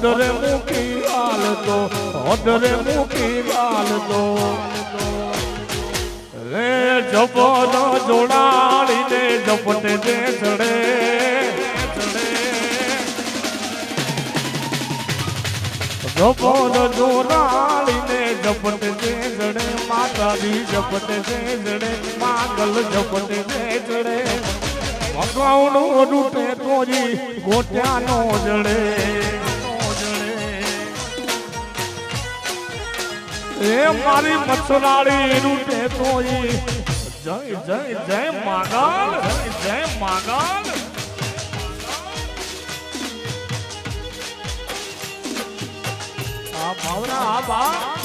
ઓડરે મૂકી હાલતો ઓડરે મૂકી હાલતો રે જપન જોડાડીને જપટે દે ચડે જપન જોડાડીને જપટે દે ચડે માતાજી જપટે દે ચડે માગલ જપટે દે ચડે મગાઉનો રૂટે તોજી ગોટ્યાનો જડે એ મારી મચ્છરાળી રૂટે તોઈ જય જય જય માગલ જય માગલ આ ભાવના આ બા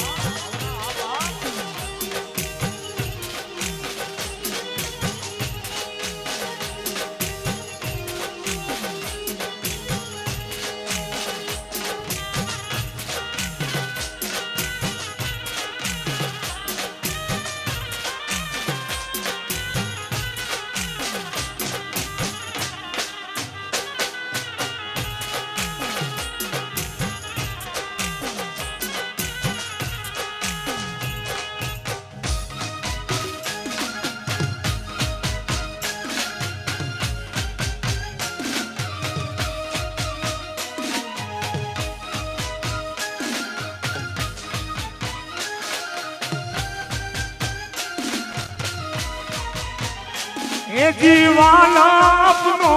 એ જીવાલા આપનો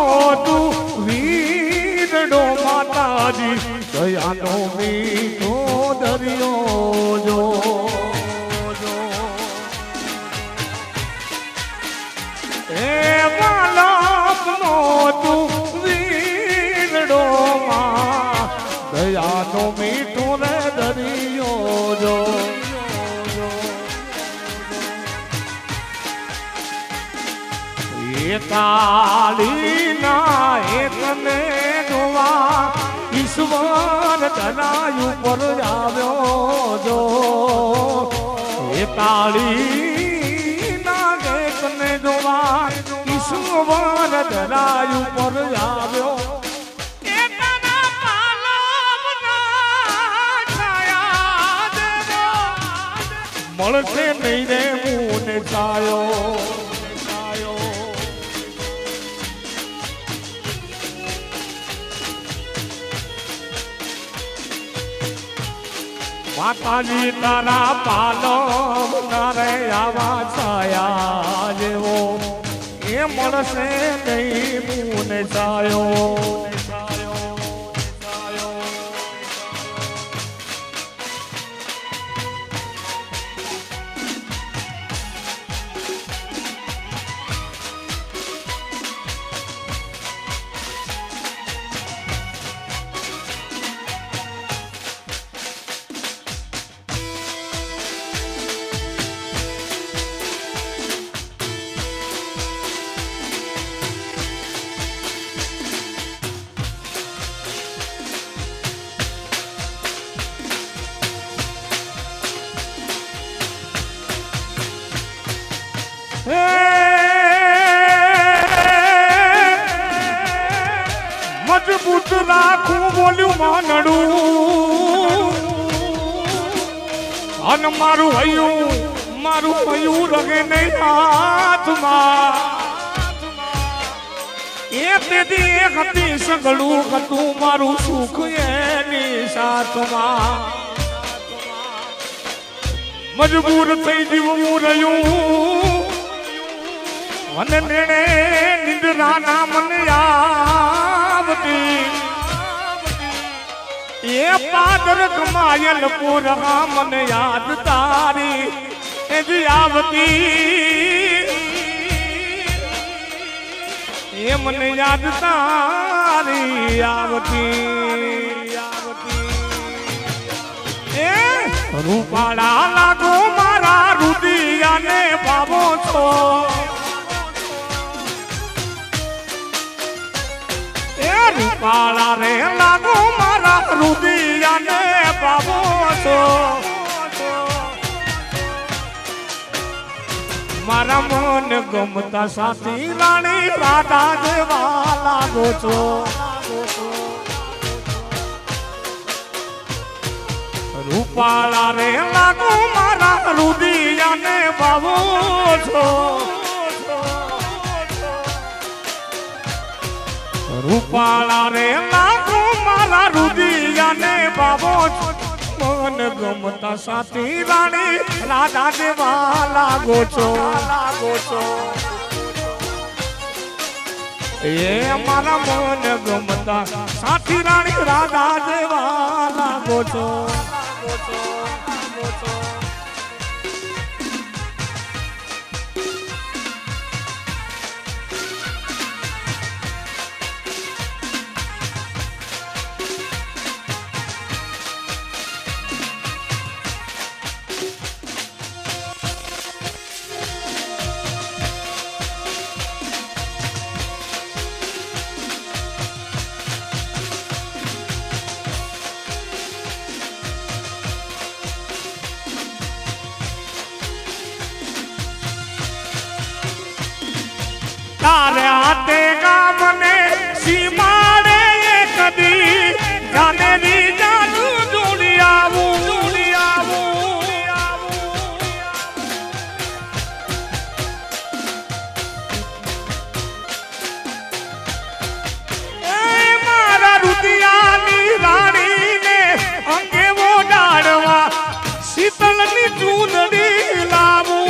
તું વીરડો માતાજી દયાનો મીઠો દરિયો જો એ વાલા આપનો તું વીરડો માં દયાનો મીઠો રે દરિયો જો કાળીના એકને જોવા ઈશ્વર ધરાયું પર આવ્યો જો એ કાળીના એકને જોવા ઈશ્વર ધરાયું પર આવ્યો મળશે નહીં રે મુને છાયો માતાજી તારા પાલો તારે આવા છાયા જેવો એ મળશે નહીં મુને છાયો મજબૂત રાખું બોલ્યું માનડું અન મારું હૈયું મારું હૈયું રગે નહીં હાથમાં એ તેથી એક હતી સગડું હતું મારું સુખ એની સાથમાં મજબૂર થઈ જીવવું રહ્યું મને નેણે નિંદ્રાના મને આવતી એ પાદર કમાયલ પૂરા મને યાદ તારી એ જ આવતી એ મને યાદ તારી આવતી એ રૂપાળા લાગો મારા રુદિયાને ભાવો છો રૂપાળા રે લાગો મારા રુદિયાને બાબો છો મારા મન ગમતા સાથી રાણી રાધા જેવા લાગો છો રૂપાળા રે લાગુ મારા રુદિયાને બાવો છો રૂપાળા રે લાગુ મારા રુદિયાને બાવો છો મન ગમતા સાથી રાણી રાધા દેવા લાગો છો એ મારા મન ગમતા સાથી રાણી રાધા દેવા લાગો છો તારે હાથે ગામને સીમાડે કદી જાને રી જાનુ જોડી આવું એ મારા રુદિયાની રાણીને અંગે ઓડાડવા શીતળની ચૂંદડી લાવું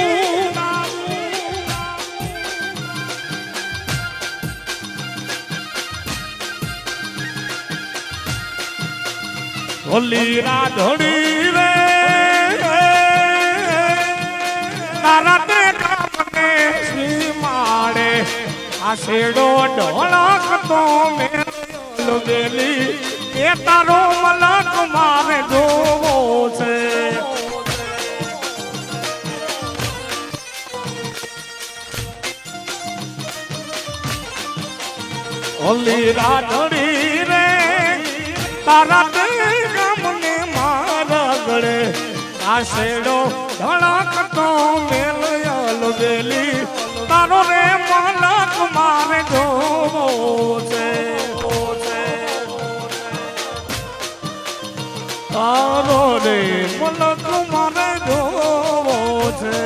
ઓલી રાધડી રે તારા તે કામને સીમાડે આ શેડો ઢોળક તો મેલો ગેલી એ તારો મલક મારે જોવો છે ઓલી રાધડી રે તારા તે ગામને મારા ગળે આ શેડો ધડક તો મેલ વેલી તારો રે મલક મારે જોવો છે તારો રે મલક મારે જોવો છે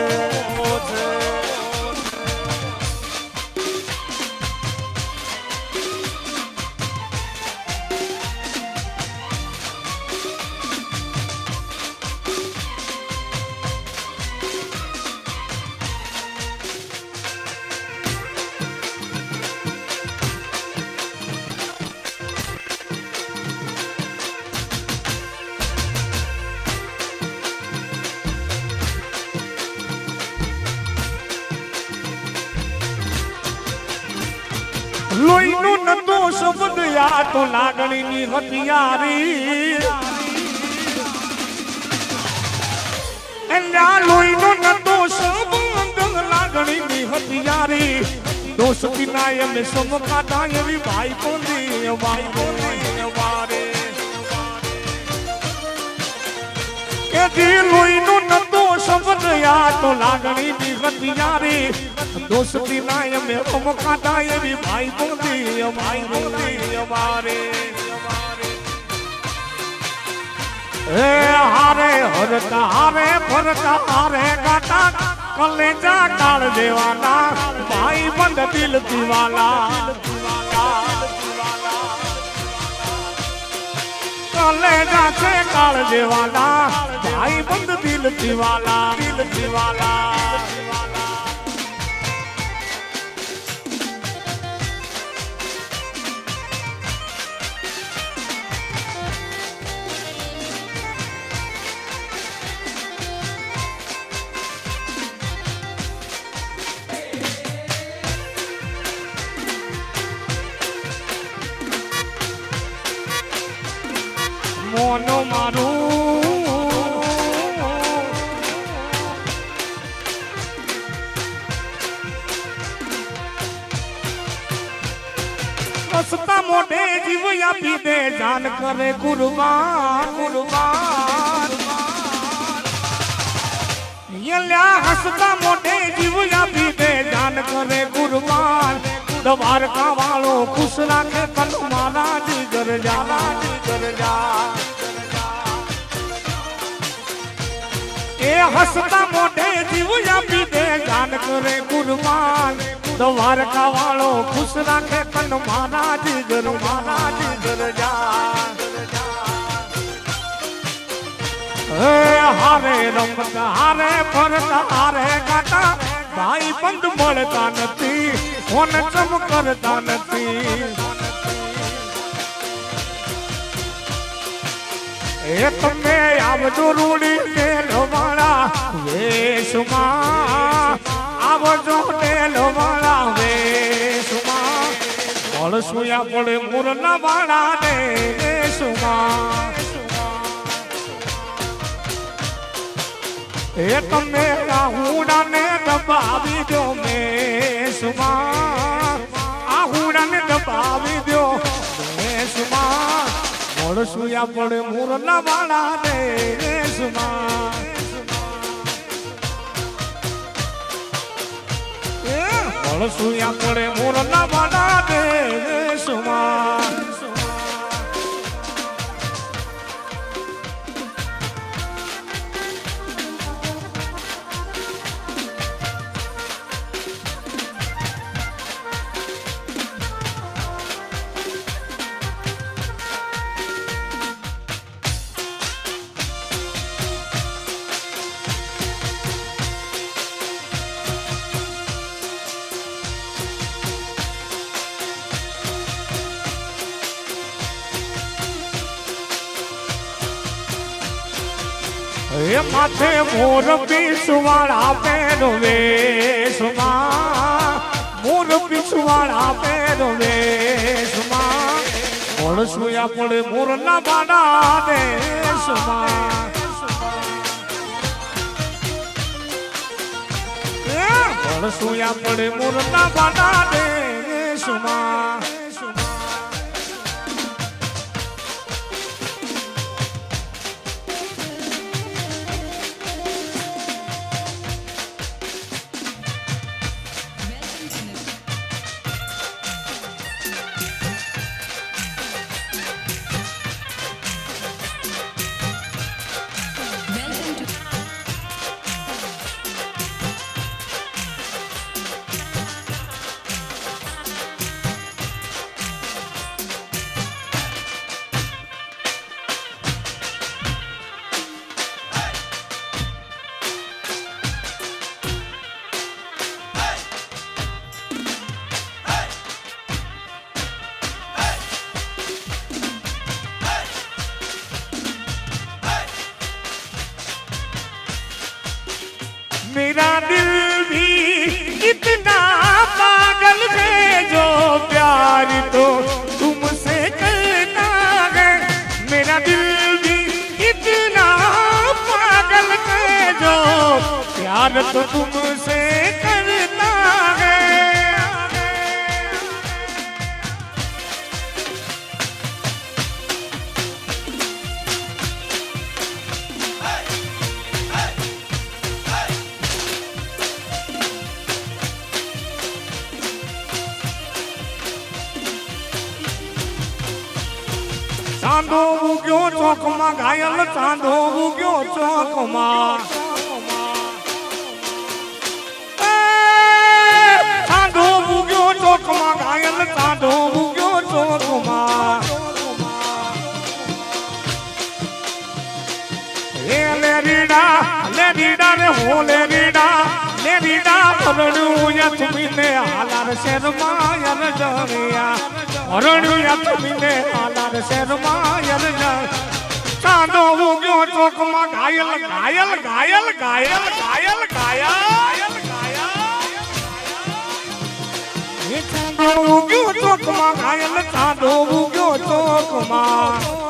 લોહીનો નતો શબ્દ આ તો લાગણીની હથિયારી એના લોહીનો નતો શબ્દ લાગણીની હથિયારી દોસ્તી ના એમ સમકાતા એવી ભાઈ બોલી વારે કે જી લોહીનો નતો શબ્દ આ તો લાગણીની હથિયારી દોસ્તી ના એમે અમકાતા એવી ભાઈ બોલી અમારે હે હારે હરતા હારે ફરતા હારે ગાતા કલેજા કાળ દેવાના ભાઈ બંધ દિલ દીવાલા કલેજા છે કાળ દેવાના ભાઈ બંધ દિલ દીવાલા મોનો મારું હસતા મોઢે જીવ આપી દે જાન કરે કુરબાન યલ્યા હસતા મોઢે જીવ આપી દે જાન કરે કુરબાન દ્વારકા વાળો ખુશ રાખે તન મારા જીગર જા હસતા મોઢે જીવ આપી દે જાન કરે કુરબાન દ્વારકા વાળો ખુશ રાખે તન મારા જીગર જાન હારે રમતા હારે ફરતા હારે ગાતા ભાઈ બંધ મળતા નથી ફોન ચમ કરતા નથી એ તમે આવજો રૂડી તેલવાળા વેશમાં આવજો તેલવાળા વેશમાં મળશું પડે મુરના વાળા દેશમાં એ તમે આહુડાને દબાવી દો મેસમાં આહુડાને દબાવી દો મેસમાં મળશું પડે મુરના વાળા દેશમાં મળશું પડે મુરના વાળા દેશમાં એ માથે મોર પીછવાળા પહેરવે સુમા મોર પીછવાળા પહેરવે સુમા મળશું પડે મોરના બાડા દે સુમા મળશું પડે મોરના બાડા દે સુમા मेरा दिल भी इतना पागल है जो प्यार तो तुमसे करता है मेरा दिल भी इतना पागल है जो प्यार तो तुमसे करता है ચાંદો ઉગ્યો ચોકમાં ઘાયલ ચાંદો ઉગ્યો ચોકમાં ચાંદો ઉગ્યો ચોકમાં ઘાયલ ચાંદો ઉગ્યો ચોકમાં લેરીડા રે હો લેરીડા ભરણું યથમીને હાલાર શેરમાં યર જરિયા ભરણું યથમીને હાલાર શેરમાં યર ચાંદો ઉગ્યો ચોકમાં ઘાયલ ઘાયલ ઘાયલ ઘાયલ ઘાયલ ઘાયલ ચાંદો ઉગ્યો ચોકમાં ઘાયલ ચાંદો ઉગ્યો ચોકમાં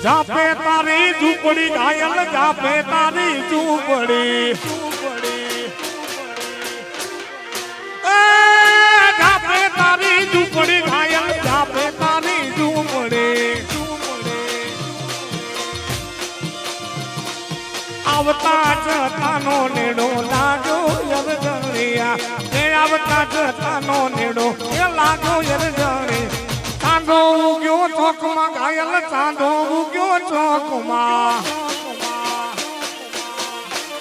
જાપે તારી ઝૂંપડી ઘાયલ જાપે તારી ઝૂંપડી જાપે તારી ઝૂંપડી ઘાયલ જાપે તારી ઝૂંપડી આવતા જતાનો નેડો લાગ્યો યરજણિયા એ આવતા જતાનો નેડો એ લાગ્યો યરજણી ચાંદો ઉગ્યો ચોકમાં ઘાયલ ચાંદો ઉગ્યો ચોકમાં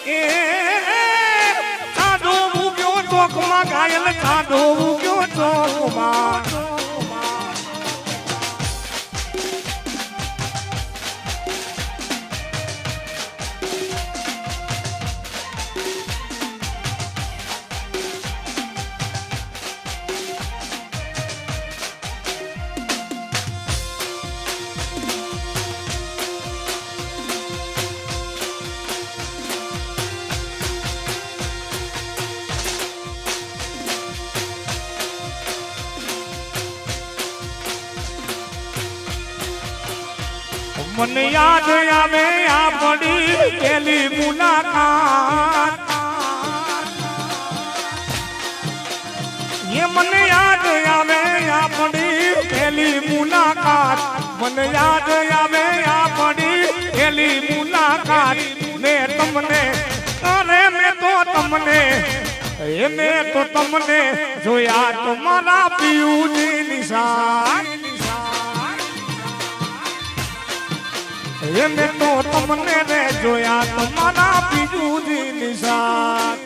એ ચાંદો ઉગ્યો ચોકમાં ઘાયલ ચાંદો ઉગ્યો ચોકમાં મને યાદ આવે આપણી પેલી મુલાકાત એ મને યાદ આવે આપણી પેલી મુલાકાત મને યાદ આવે આપણી પેલી મુલાકાત મેં તમને અરે મેં તો તમને મેં તો તમને જોયા તમારા પિયુની નિશાન મેં તો તમને રે જોયા તમારા બીજું નિશાન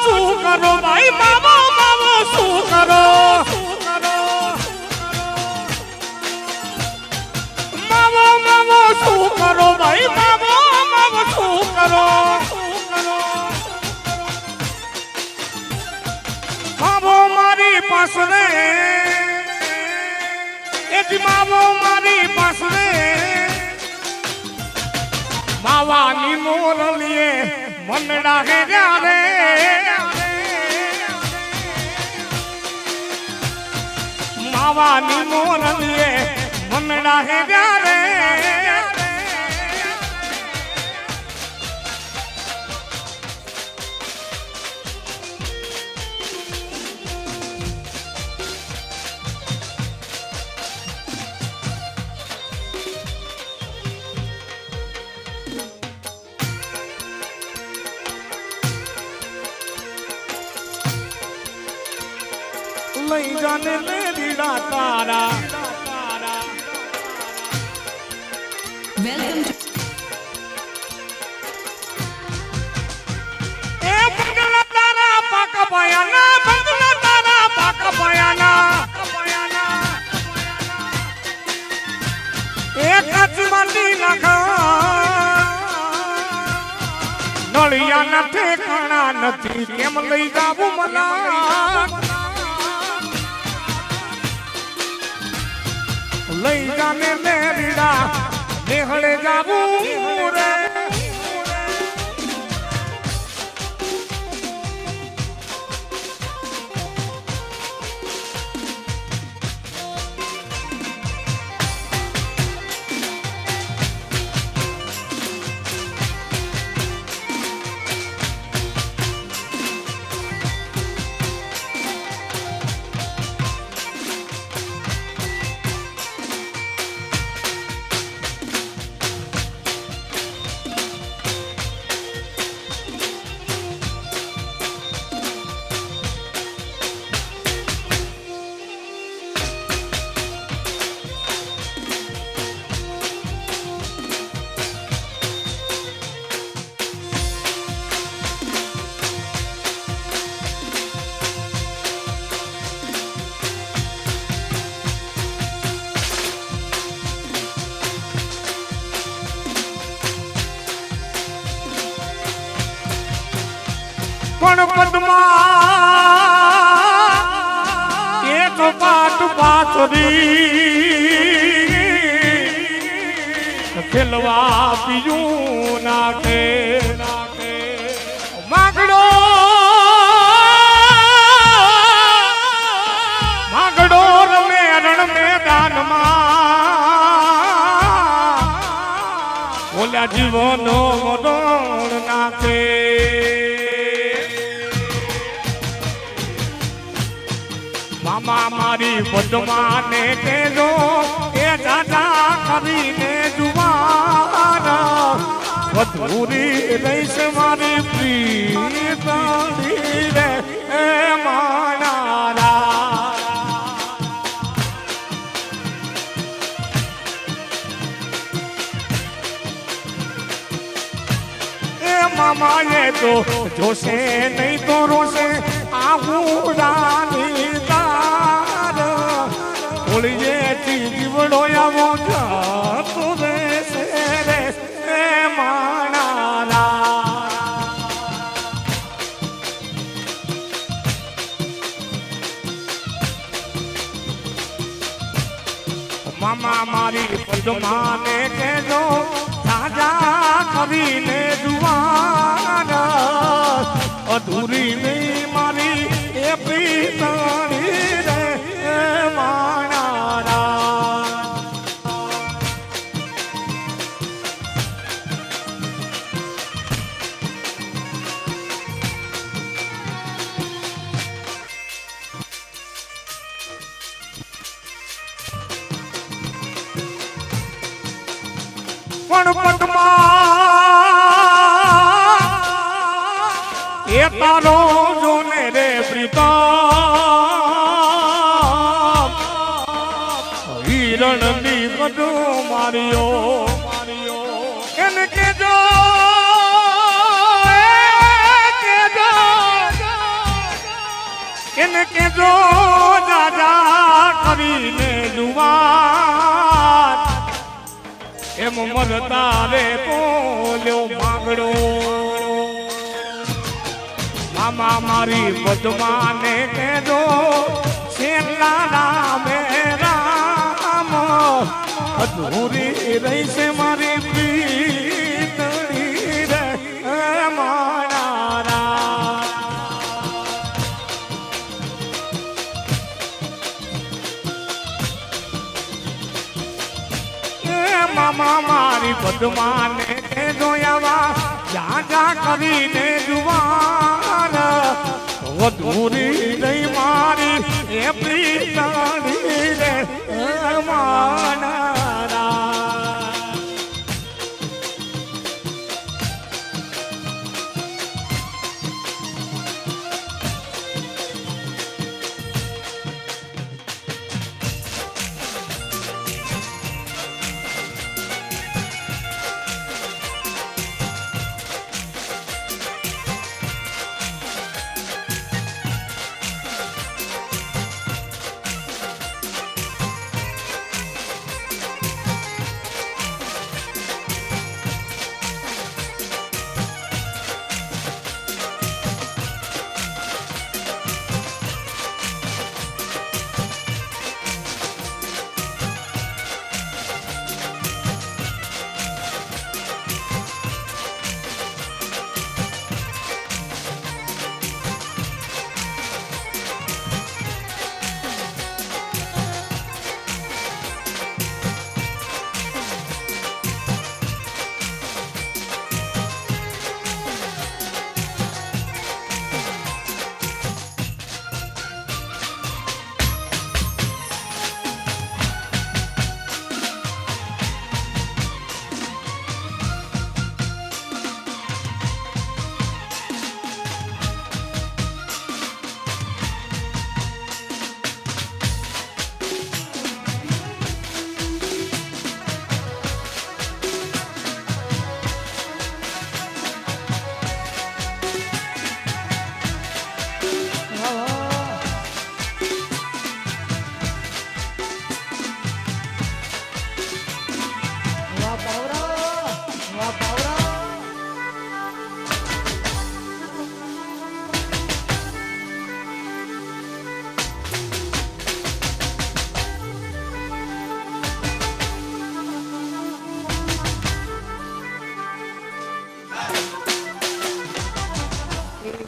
શું કરો ભાઈ બાબો બાબો શું કરો બાબો બાબો શું કરો ભાઈ બાબો બાબો શું કરો બાબો મારી પાસરે એક બાબો મારી પાસરે માવાની મોરલીએ મનડા હે રે માવાની મોરલીએ મનડા હે રે લઈ જાને મેરીડા તારા વેલકમ એ બંગલા તારા પાક ભયાના બંગલા તારા પાક ભયાના એ કચવાલી લખા નળિયાના ઠેકાણા નથી કેમ લઈ જાવું મલા લઈ જાને મેરીડા નેહળે જાવું રે પણ પદમાં એક પાટ પાથરી ખેલવા બીજું નાખે માગડો માગડો રમે રણ મેદાનમાં ઓલા જીવનો મોડોણ નાખે મામા મારી પદ્માને કેજો એ દાદા કરીને જુવાન વધુરી રહીશ મારી પ્રીતણી રે એ માનારા એ મામાએ તો જોશે નહીં તો રોશે આવું રાની ઓળીએથી જીવડો આવો જાતો દેશે રે એ માણારા મામા મારી પદ્માને કહેજો સાજા કરીને જુવાન અધૂરી નહીં મારી એ પ્રીતણી રે એ પણ પટમાં એ તારો જોને રે પ્રીતમ હિરણ ની કડો માર્યો એને કેજો એને કેજો દાદા કરીને જુવાન એમ મરતા રે બોલ્યો માગડો મામા મારી પદ્માને કહેજો શેરલા નામે રામ અધૂરી રહીશ મારી પ્રીતણી રે માણારા મામા મારી પદ્માને કહેજો આવા જાજા કરીને જુવાન વધુરી નહીં મારી એ પ્રીતણી રે માનારા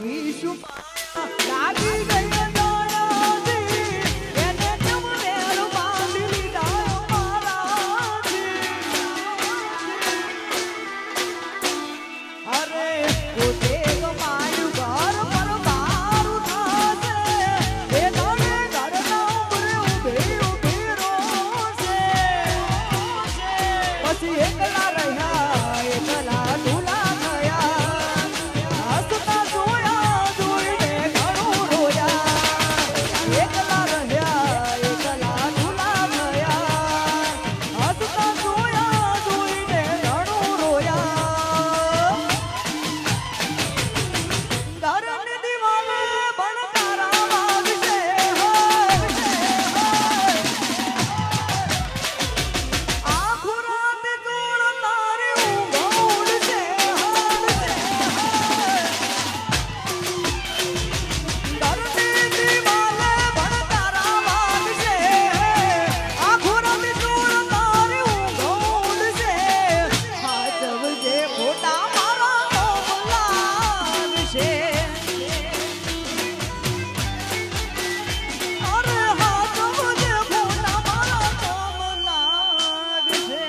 એવી શું લાગી ગઈ દોડાજી, એને કેમ વેર બાંધી લીધા મારાજી. અરે પોતે કમાયું ઘર પર બારું થાશે, એ દોડે ઘરના ઉમરે ઊભી રોશે. પછી એકલા રહ્યા એકલા ઢૂલા થયા, હસતા જોયા જોઈને ઘણું રોયા. એકલા રહ્યા એકલા ઢૂલા થયા, હસતા જોયા જોઈને ઘણું રોયા. ઘરની દિવાલે ભણકારા વાગશે, આખું રાત જોડ તારી ઊંઘ ઉડશે. ઘરની દિવાલે ભણકારા વાગશે, આખું રાત જોડ તારી ઊંઘ ઉડશે. હાચવજે ખોટા મારા કોમ લાગશે. અરે હાચવજે ખોટા મારા કોમ લાગશે.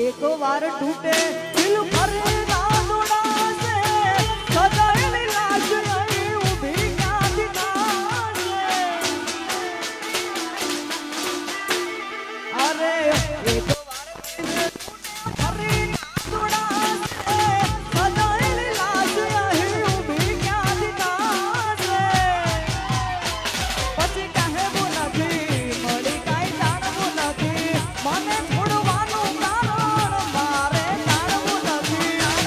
એક વાર તૂટે દિલ ફરે ના દોડાશે, સદાયની લાશ અહીં ઊભી ક્યાંથી થાશે. અરે એક વાર દિલ ફરે ના દોડાશે, સદાયની લાશ અહીં ઊભી ક્યાંથી થાશે. પછી કહેવું નથી મળી કાંઈ જાણવું નથી, મને છોડવાનું કારણ મારે જાણવું નથી.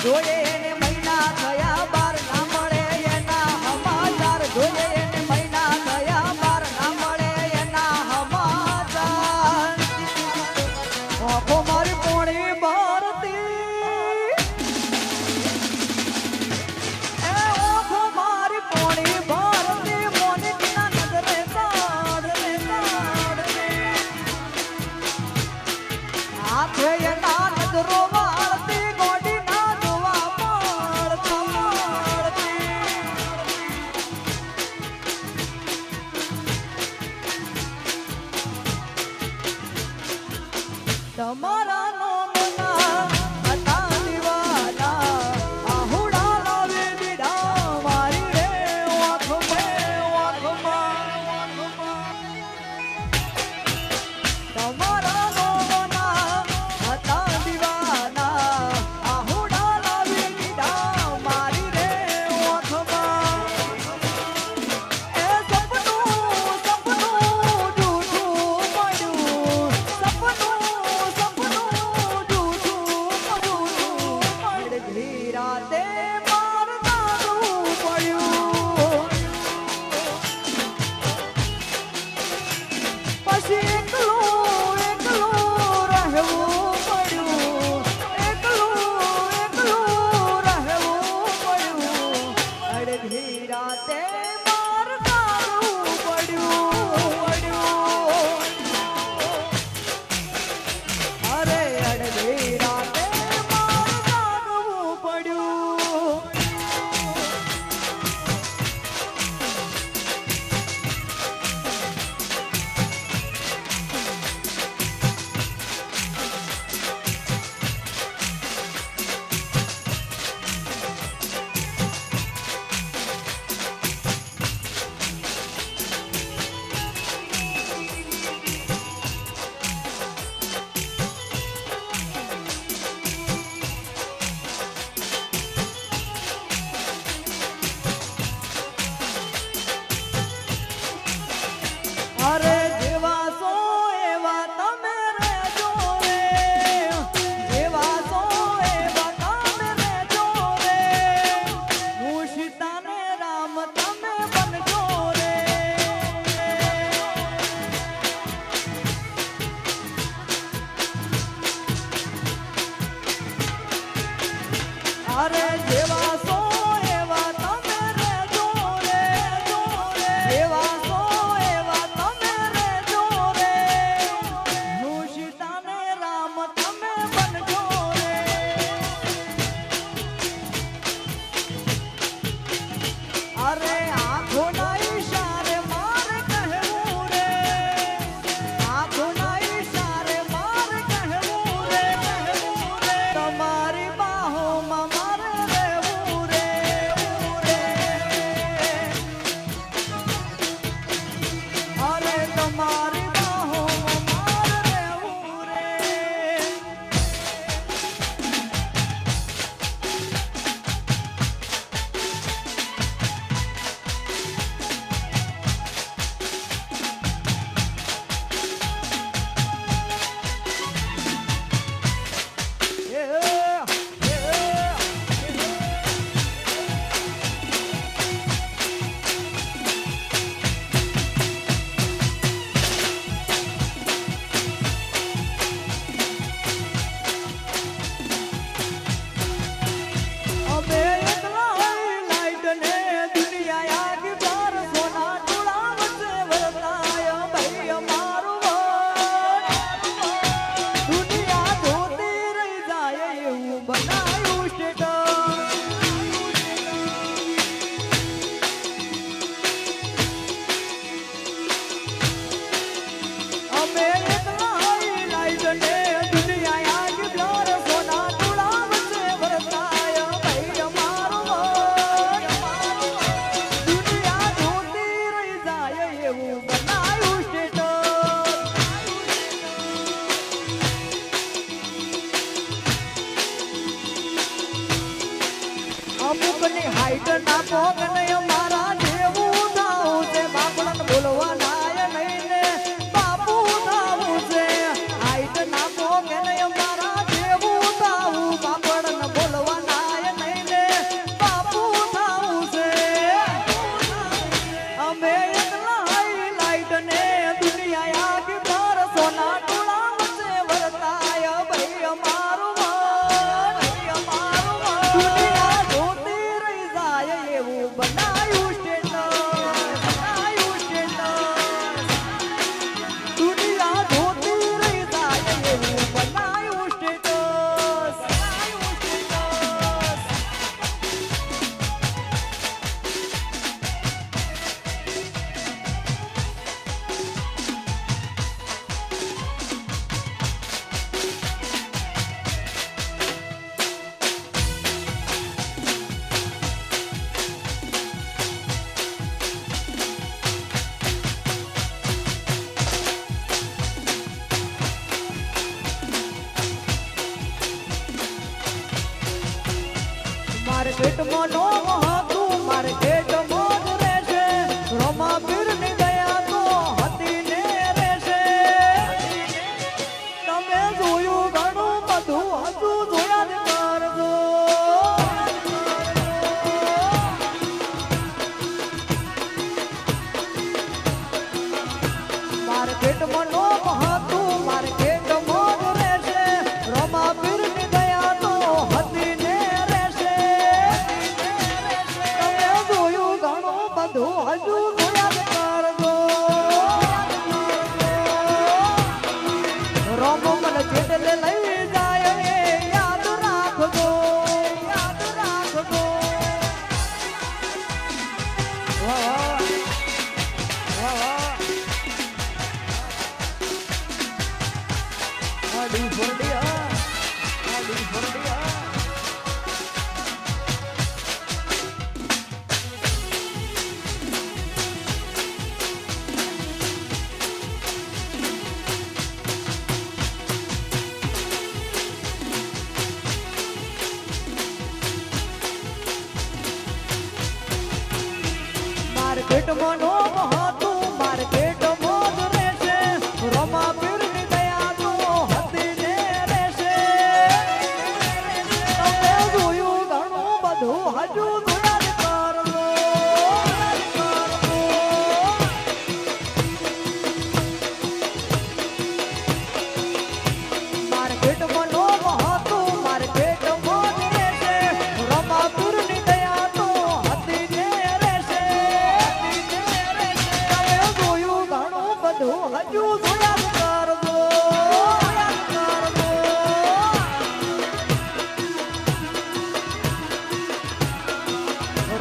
જોઈએ એને મહિના થયા બાર ના મળે એના સમાચાર જોઈએ એને મહિના થયા બાર ના મળે એના સમાચાર આંખો મારી પોણી ભારતી એ આંખો મારી પોણી ભારતી મોનિકના નજરે કાઢ રે હાથે એના નજરો વાળતી ગોડી ના જોવા મળતી તમારા નોમના હતા દીવાના આહુડા લાવી દીધા મારી રે વાખમાં તમારા નોમના હતા દીવાના આહુડા લાવી દીધા મારી રે વાખમાં એ સપનું જૂઠું પડ્યું સપનું રાતે માર દારૂ પડ્યું પછી એકલું રહેવું પડ્યું એકલું રહેવું પડ્યું અડધી રાતે માર દારૂ પડ્યું અરે અડધી રાતે માર દારૂ પડ્યું અરે જેવા સો એવા તમે રહેજો રે જેવા સો એવા તમે રહેજો રે હું સીતા ને રામ તમે બનજો રે અરે જેવા સો એવા તમે રહેજો રે જેવા સો એવા તમે રહેજો રે હું સીતા ને રામ તમે બનજો રે અરે આંખો ના ઈશારે મારે કહેવું રે આંખો ના ઈશારે મારે કહેવું રે તમારી બાહોમાં મારે રહેવું રે અરે તમારી બાહોમાં મારે રહેવું રે અમે એકલા લાઈટ ને દુનિયા આખી બાર સોના ટોળા વચ્ચે વરતાય ભાઈ અમારું દુનિયા જોતી રહી જાય એવું બનાયું અમે એકલા લાઈટ ને દુનિયા આખી બાર સોના ટોળા વચ્ચે વરતાય ભાઈ અમારું દુનિયા જોતી રહી જાય એવું બનાયું અમુકની હાઈટ ના પોગ ને મારા જેવું થાવું છે બાપડન બોલવા નાય નહીં ને બાપુ થાવું છે હાઈટ ના પોગ ને મારા જેવું થાવું બાપડન બોલવા નાય માર્કેટમાં નો હતું માર્કેટમાં જ રહેશે રોમા પીરની દયા તો હતી ને રહેશે તમે જોયું ઘણું બધું હજુ જોયા જ કરજો માર્કેટમાં નો હતું માર્કેટમાં જ રહેશે રોમા પીરની દયા તો હતી ને રહેશે તમે જોયું ઘણું બધું હજુ જોયા જ કરજો રોમો મને જેટલે લઈ જાય એ યાદ રાખજો યાદ રાખજો વાહ વાહ વાહ આડી ફરડિયા આડી ફરડિયા માર્કેટમાં નો હતું માર્કેટમાં જ રહેશે રોમા પીરની દયા તો હતી ને રહેશે તમે જોયું ઘણું બધું હજુ જોયા જ કરજો માર્કેટમાં નો હતું માર્કેટમાં જ રહેશે રોમા પીરની દયા તો હતી ને રહેશે તમે જોયું ઘણું બધું હજુ જોયા જ કરજો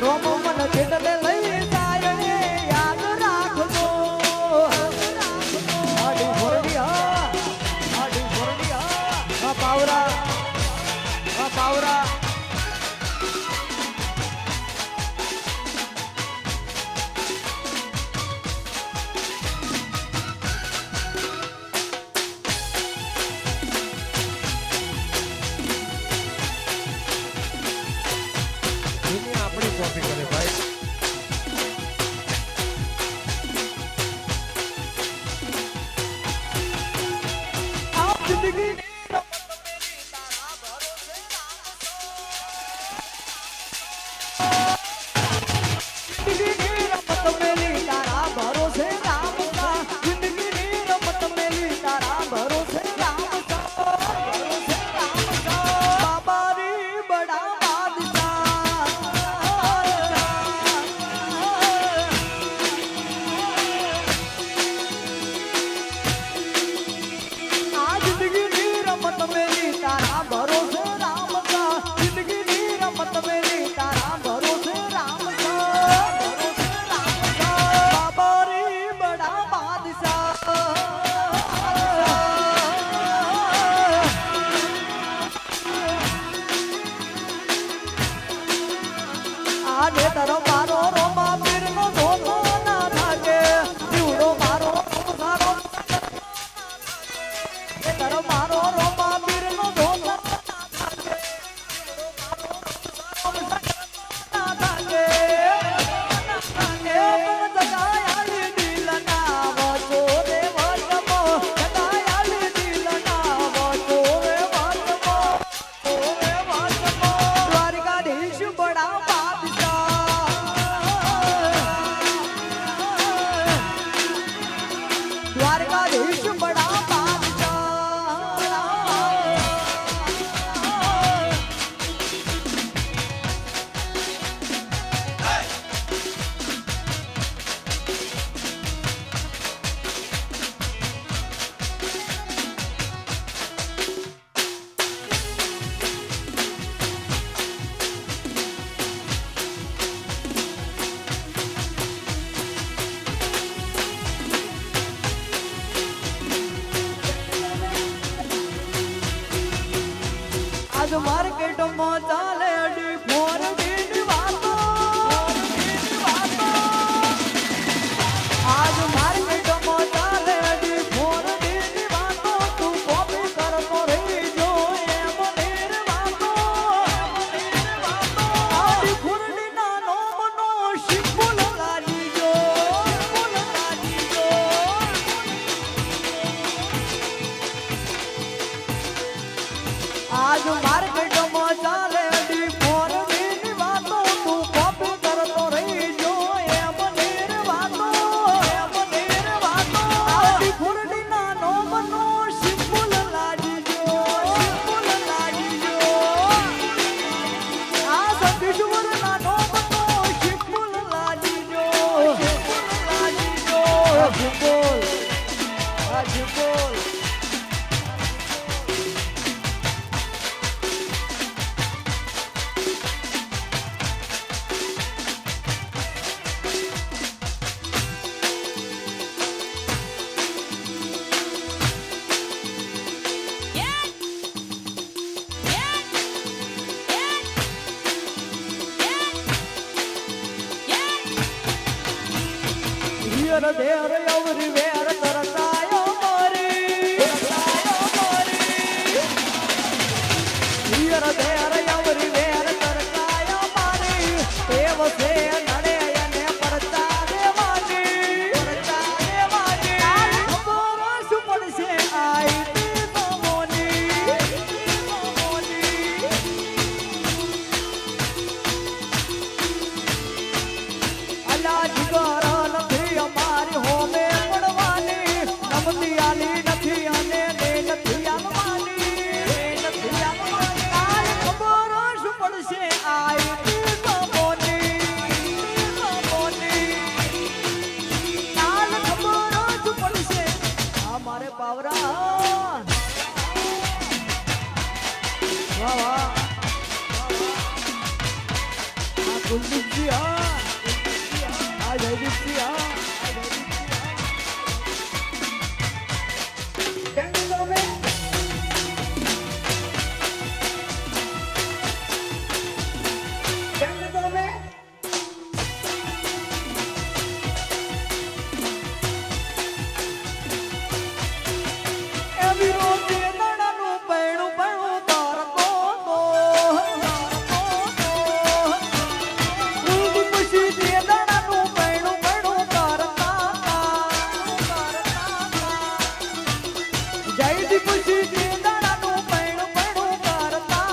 રોમો મન જેટલે લઈ જાય એ યાદ રાખજો આડી ફરડિયા આડી ફરડિયા આ પાવરા આ પાવરા એની આપણી કોપી કરે ભાઈ આ જિંદગી જિંદગીની રમત મેલી તારા ભરોસે રામ કા જિંદગીની રમત મેલી તારા ભરોસે રામ કા ભરોસે રામ કા બાબારી બડા બાદશાહ આ જિંદગીની રમત મેલી તારા ભરોસે રામ કા જિંદગીની રમત મેલી તારા ભરોસે રામ કા ભરોસે રામ કા બાબારી બડા બાદશાહ આને તારો મારો રોમા પીરનો ધોકો ના લાગે જીવડો મારો સારો એ તારો મારો રોમા પીરનો ધોકો ના લાગે એ તું જગાયાલી દિલના વચો રે વચમો જગાયાલી દિલના વચો રે વચમો દ્વારકાધીશ બડા દ્વારકાધીશ બડા આજ માર્કેટમાં ચાલે અડી ફોર ની વાતો આજ માર્કેટમાં ચાલે અડી ફોર ની વાતો તું કોપી કરતો રહી જો એમ નીર વાતો માર્કેટમાં ચાલે ડી ફોરની વાતો તું કોપી કરતો રહી જો એમ નીર વાતો આ ડી ફોરની નાનો બનો સિમ્પલ લાગી જો આ સતીશ્વર નાનો બનો સિમ્પલ લાગી જો સિમ્પલ આ સિમ્પલ હિયર ધેર એવરી વેર તરસાયો મારી હિયર ધેર એવરી વેર તરસાયો મારી દેવ સે નડે એને પરચા દેવાની ખબર શું પડશે આઈ તી તમોની અલા જીગર નથી અમારી હોમે પડવાની નમતી આલી નથી અને ને નથી આલવાની કાલ ખબર શું પડશે આઈ તી તમોની કાલ ખબર શું પડશે આ મારે પાવરા વાહ વાહ આ કુલદીપજી આ જયદીપજી આ એવી રોજે દાડાનું પૈણું તારતો પછી તે દાડાનું પૈણું કરતા જયદીપ પછી તે દાડાનું પૈણું કરતા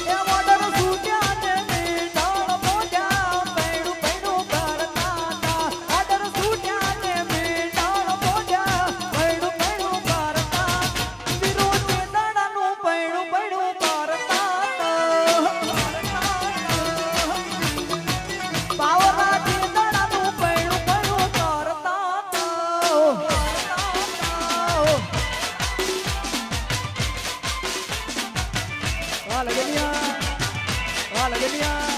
એ મોડર સૂટ્યા ને મીઠાણ મોજા પૈણું કરતા મોડર સૂટ્યા ને મીઠાણ મોજા પૈણું કરતા વિરોધે દાડાનું પૈણું કરતા પાવરા કે દાડાનું પૈણું કરતા વાહ લગનિયા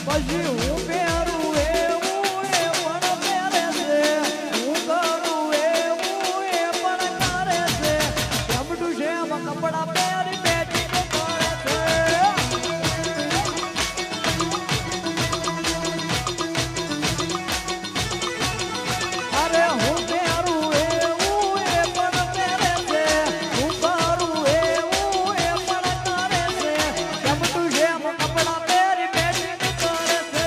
પછી હું પહેરું એવું એ પણ પહેરે છે હું કરું એવું એ પણ કરે છે જમડું છે એમાં કપડા પહેરી બેઠી કરે છે અરે હું પહેરું એવું એ પણ પહેરે છે હું કરું એવું એ પણ કરે છે જમડું છે એમાં કપડા પહેરી બેઠી કરે છે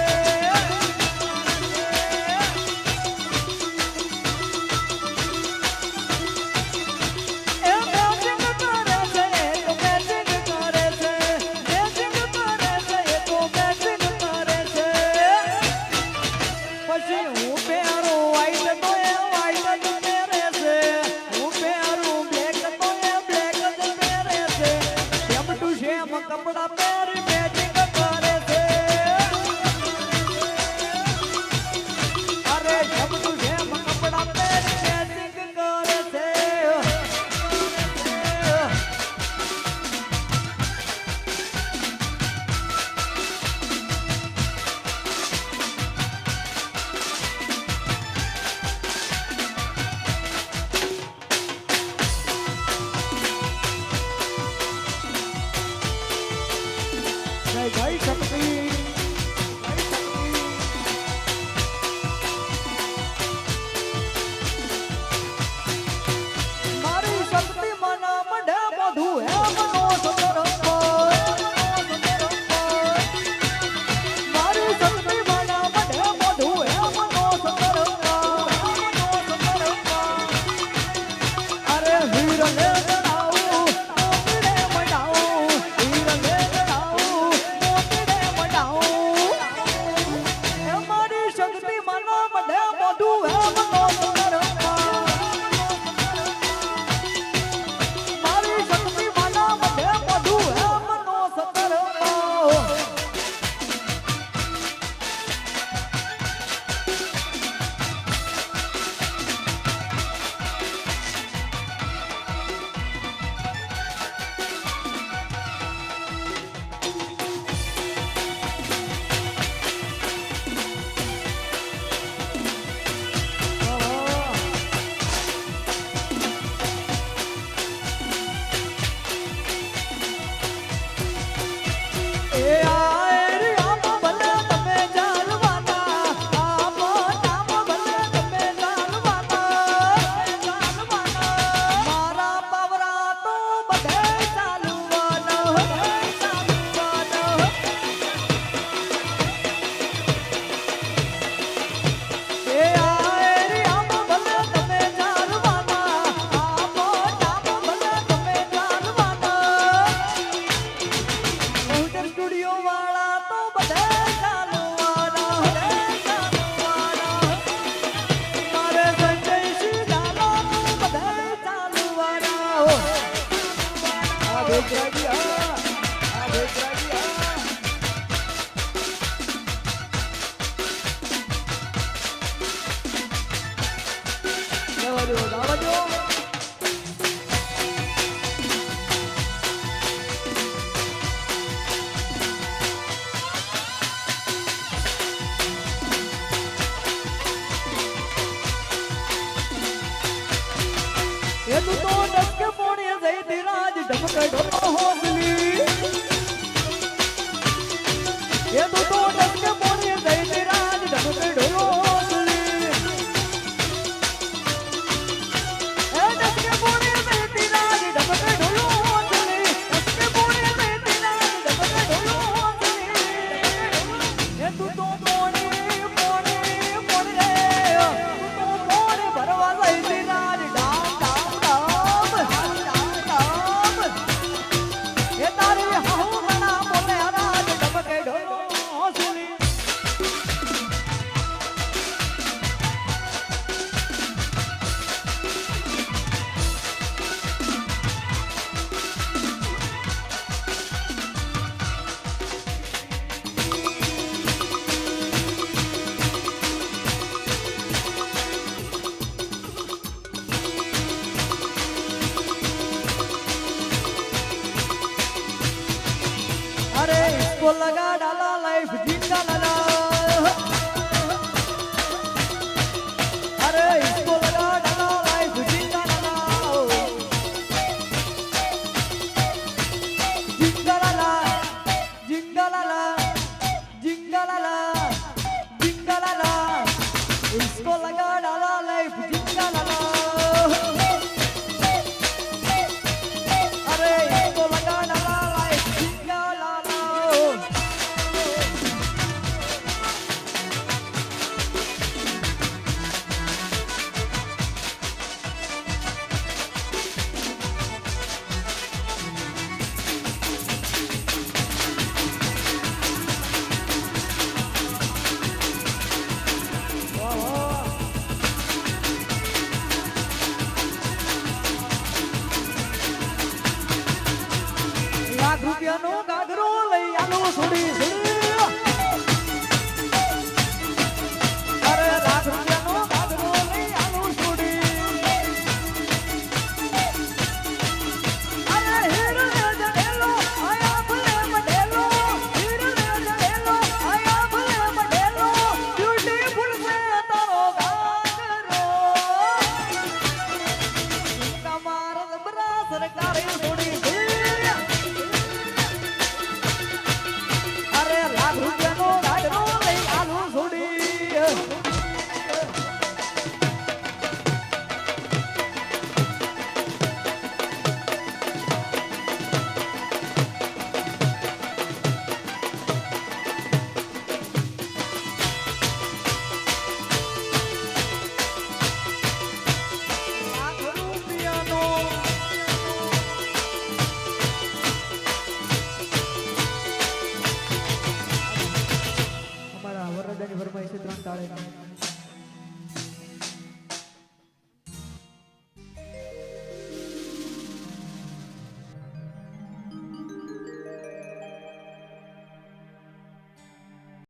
એ મેચિંગ કરે છે એ તો મેચિંગ કરે છે એ તો મેચિંગ કરે છે પછી હું પહેરું white તો એ white જ પહેરે છે હું પહેરું black તો એ black જ પહેરે છે જમટું છે એમાં કપડા પહેરી મેચિંગ કરે છે અરે જમટું છે એમાં કપડા પહેરી મેચિંગ કરે છે એ આયરિયામાં ભલે તમે ચાલવાના આમાં ભલે તમે ચાલવાના મારા પાવરા તો બધે ચાલવાના એ આયરિયામાં ભલે તમે ચાલવાના આમાં ભલે તમે ચાલવાના સ્ટુડિયો વાળા તો બધે ચાલવાના મારે સંજયસિંહ ડાલા તો બધે ચાલવાના આ બેચરાજી આ બેચરાજી જવા દો એ તું તો ડસકે પોણે જઈ ધીરાજ ઢમકે ઢોલો હોસલી એ તું તો ડસકે પોણે જઈ ધીરાજ ઢમકે ઢોલો હોસલી એ ડસકે પોણે જઈ ધીરાજ ઢમકે ઢોલો હોસલી ડસકે પોણે જઈ ધીરાજ ઢમકે ઢોલો હોસલી એ તું તો પોણે રે તું તો પોણે ભરવા જઈ ધીરાજ એ તારી હાઉ મના બોલે હરાજ ઢબકે ઢોલો હોસલી अरे इसको लगा डाला लाइफ जिंदा लगा अरे इसको लगा डाला लाइफ जिंदा लगा जिंदा लगा जिंदा लगा जिंदा लगा जिंदा लगा इसको लगा डाला लाइफ जिंदा लगा अरे इसको लगा डाला लाइफ जिंदा लगा લાખ રૂપિયાનો ગાગરો લઈ આલો છોડી